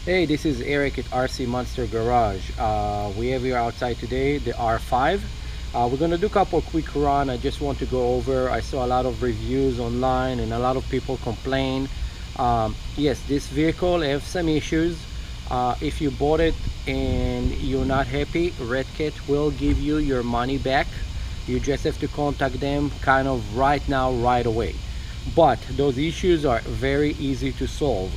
Hey, this is Eric at RC Monster Garage. We have here outside today the R5. We're gonna do a couple quick run. I just want to go over. I saw a lot of reviews online and a lot of people complain. Yes, this vehicle has some issues. If you bought it and you're not happy, Redcat will give you your money back. You just have to contact them kind of right now, right away. But those issues are very easy to solve.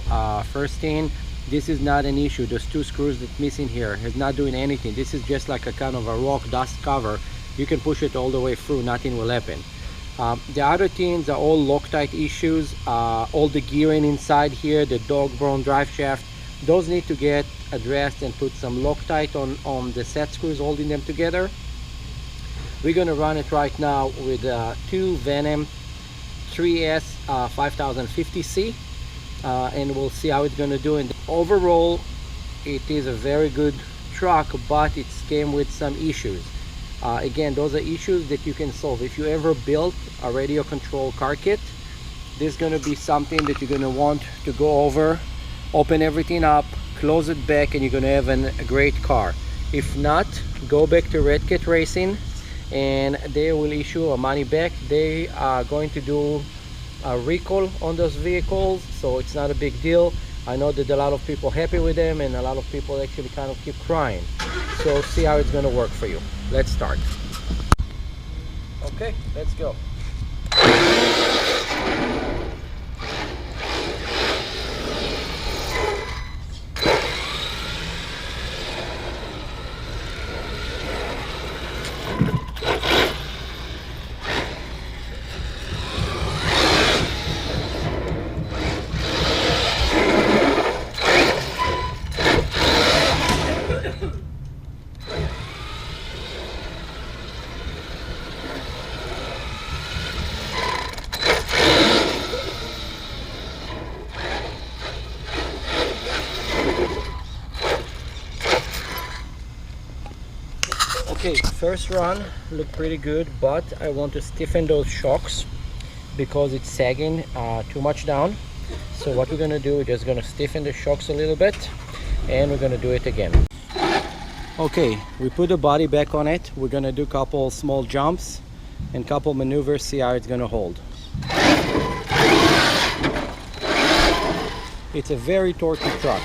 First thing, this is not an issue. Those two screws that's missing here is not doing anything. This is just like a kind of a rock dust cover. You can push it all the way through, nothing will happen. The other things are all Loctite issues. All the gearing inside here, the dog bone drive shaft, those need to get addressed and put some Loctite on the set screws holding them together. We're gonna run it right now with two Venom 3S 5050C, and we'll see how it's gonna do. And overall, it is a very good truck, but it came with some issues. Again, those are issues that you can solve. If you ever built a radio control car kit, this is gonna be something that you're gonna want to go over, open everything up, close it back, and you're gonna have a great car. If not, go back to Redcat Racing and they will issue a money back. They are going to do a recall on those vehicles, so it's not a big deal. I know that a lot of people happy with them and a lot of people actually kind of keep crying. So see how it's going to work for you. Let's start. Okay, let's go. Okay, first run looked pretty good, but I want to stiffen those shocks because it's sagging too much down. So what we're gonna do, we're just gonna stiffen the shocks a little bit and we're gonna do it again. Okay, we put the body back on it. We're gonna do a couple small jumps and couple maneuvers, see how it's gonna hold. It's a very torquey truck.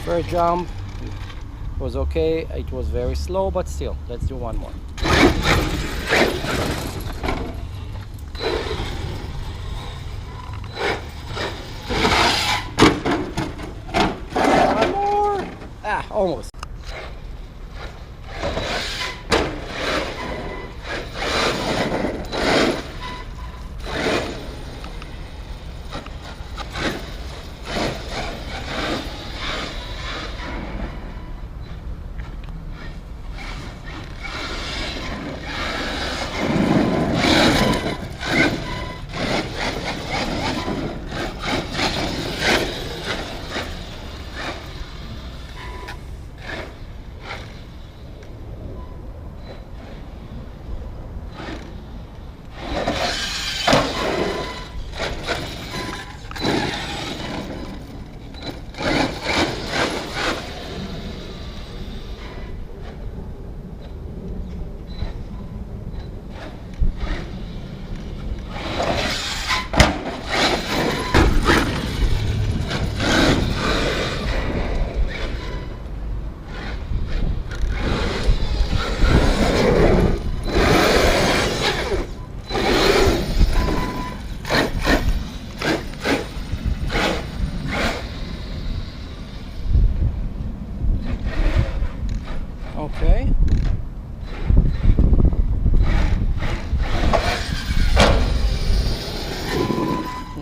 First jump was okay, it was very slow, but still, let's do one more. One more! Ah, almost. Okay.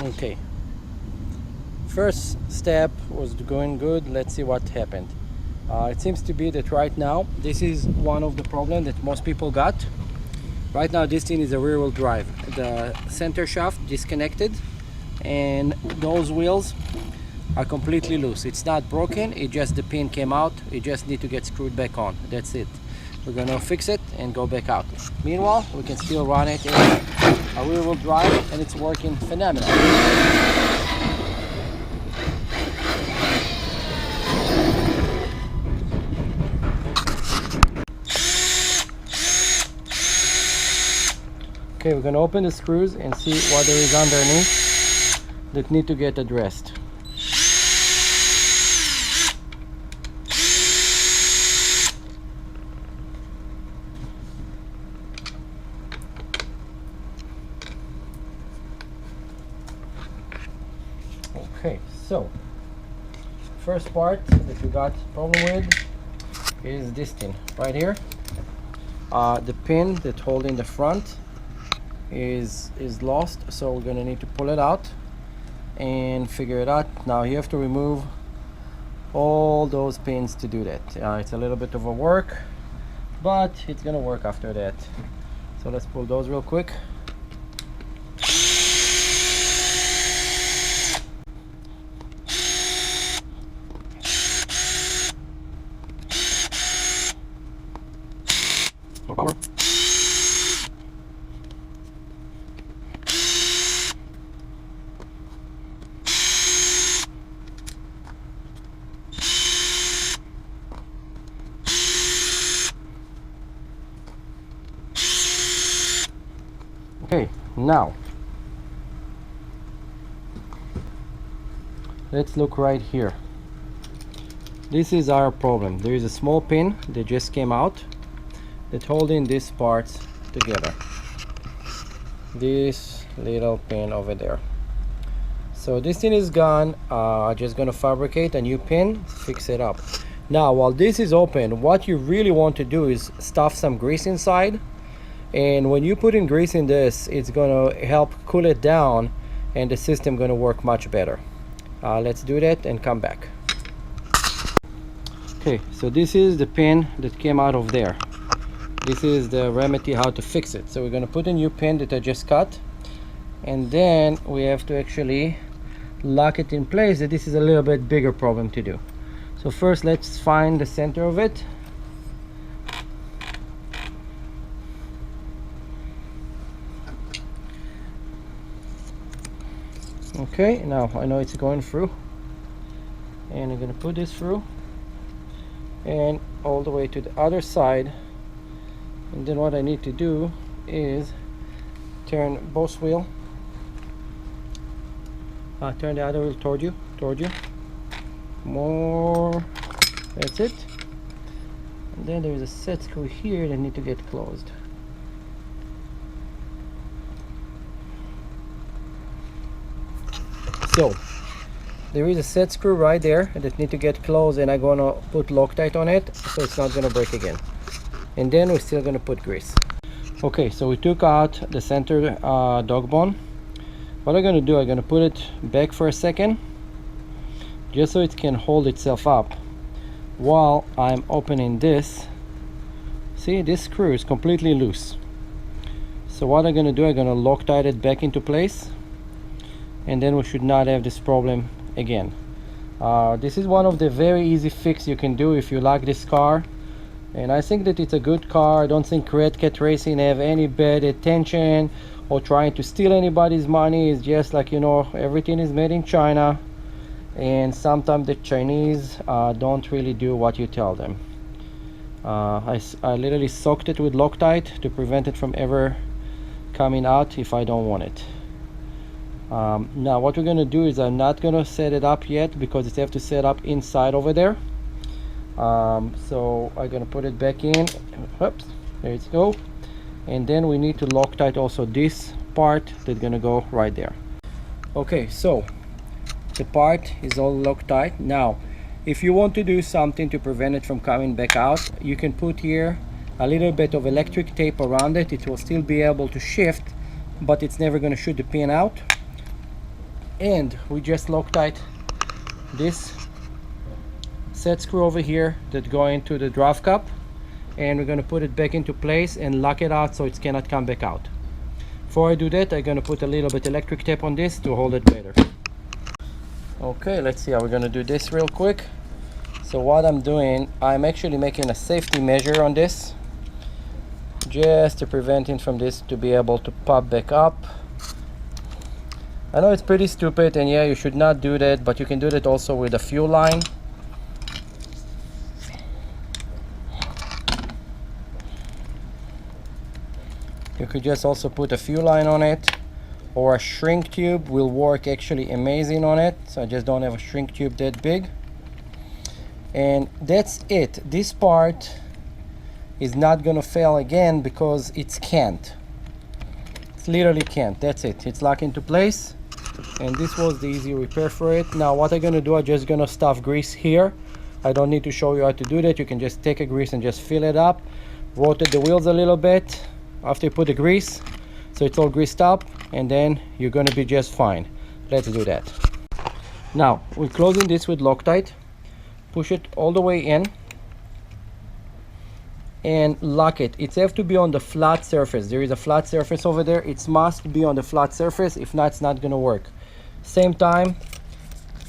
Okay. First step was going good. Let's see what happened. It seems to be that right now, this is one of the problems that most people got. Right now, this thing is a rear-wheel drive. The center shaft disconnected. and those wheels are completely loose. It's not broken, it just the pin came out. You just need to get screwed back on. That's it. We're gonna fix it and go back out. Meanwhile, we can still run it in a rear-wheel drive, and it's working phenomenal. Okay, we're gonna open the screws and see what there is underneath that need to get addressed. Okay, so first part that we got problem with is this thing right here. The pin that holding the front is lost, so we're gonna need to pull it out and figure it out. Now you have to remove all those pins to do that. It's a little bit of a work, but it's gonna work after that. So let's pull those real quick. Okay, now let's look right here. This is our problem. There is a small pin that just came out that's holding these parts together. This little pin over there. So this thing is gone. I'm just gonna fabricate a new pin, fix it up. Now while this is open, what you really want to do is stuff some grease inside. And when you put in grease in this, it's gonna help cool it down and the system gonna work much better. Let's do that and come back. Okay, so this is the pin that came out of there. This is the remedy how to fix it. So we're gonna put a new pin that I just cut, and then we have to actually lock it in place. This is a little bit bigger problem to do. So first let's find the center of it. Okay, now I know it's going through, and I'm gonna put this through and all the way to the other side. And then what I need to do is turn both wheel, turn the other wheel toward you, more. That's it. And then there's a set screw here that need to get closed. So there is a set screw right there that need to get closed, and I'm gonna put Loctite on it so it's not gonna break again. And then we're still gonna put grease. Okay, so we took out the center dog bone. What I'm gonna do, I'm gonna put it back for a second just so it can hold itself up while I'm opening this. See, this screw is completely loose. So what I'm gonna do, I'm gonna Loctite it back into place, and then we should not have this problem again. This is one of the very easy fix you can do if you like this car, and I think that it's a good car. I don't think Redcat Racing have any bad intention or trying to steal anybody's money. It's just like, you know, everything is made in China, and sometimes the Chinese don't really do what you tell them. I literally soaked it with Loctite to prevent it from ever coming out if I don't want it. Now what we're gonna do is, I'm not gonna set it up yet because it's have to set up inside over there. So I'm gonna put it back in. Oops, there it go. And then we need to Loctite also this part that's gonna go right there. Okay, so the part is all Loctite. Now if you want to do something to prevent it from coming back out, you can put here a little bit of electric tape around it. It will still be able to shift, but it's never going to shoot the pin out. And we just Loctite this set screw over here that go into the draft cup, and we're going to put it back into place and lock it out so it cannot come back out. Before I do that, I'm gonna put a little bit electric tape on this to hold it better. Okay, let's see how we're gonna do this real quick. So what I'm doing, I'm actually making a safety measure on this, just to prevent it from this to be able to pop back up. I know it's pretty stupid, and yeah, you should not do that, but you can do that also with a fuel line. You could just also put a fuel line on it, or a shrink tube will work actually amazing on it. So I just don't have a shrink tube that big. And that's it. This part is not gonna fail again because it can't. It literally can't. That's it. It's locked into place. And this was the easy repair for it. Now what I'm gonna do, I'm just gonna stuff grease here. I don't need to show you how to do that. You can just take a grease and just fill it up. Rotate the wheels a little bit after you put the grease, so it's all greased up, and then you're gonna be just fine. Let's do that. Now we're closing this with Loctite. Push it all the way in and lock it. It has to be on the flat surface. There is a flat surface over there. It must be on the flat surface. If not, it's not gonna work. Same time,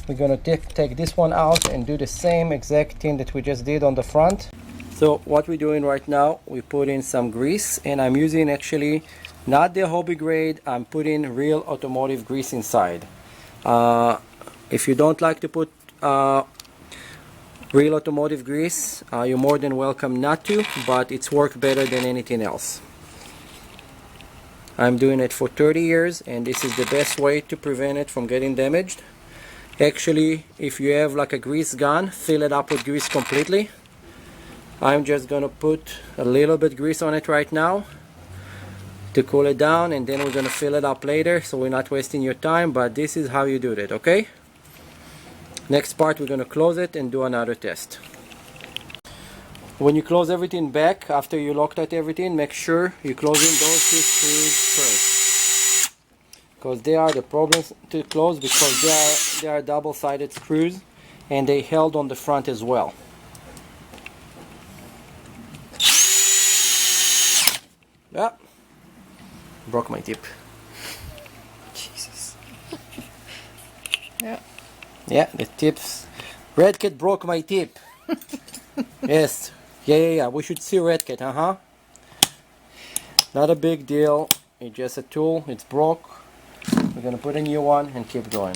we're gonna take this one out and do the same exact thing that we just did on the front. So what we're doing right now, we put in some grease, and I'm using actually not the hobby grade. I'm putting real automotive grease inside. If you don't like to put real automotive grease, you're more than welcome not to, but it's worked better than anything else. I'm doing it for 30 years, and this is the best way to prevent it from getting damaged. Actually, if you have like a grease gun, fill it up with grease completely. I'm just gonna put a little bit grease on it right now to cool it down, and then we're gonna fill it up later, so we're not wasting your time. But this is how you do it, okay? Next part, we're gonna close it and do another test. When you close everything back after you Loctite everything, make sure you're closing those two screws first, because they are the problems to close, because they are double-sided screws and they held on the front as well. Yeah, broke my tip. Jesus. Yeah. Yeah, the tips. Redcat broke my tip. Yes. Yeah. We should see Redcat, Not a big deal. It's just a tool. It's broke. We're gonna put a new one and keep going.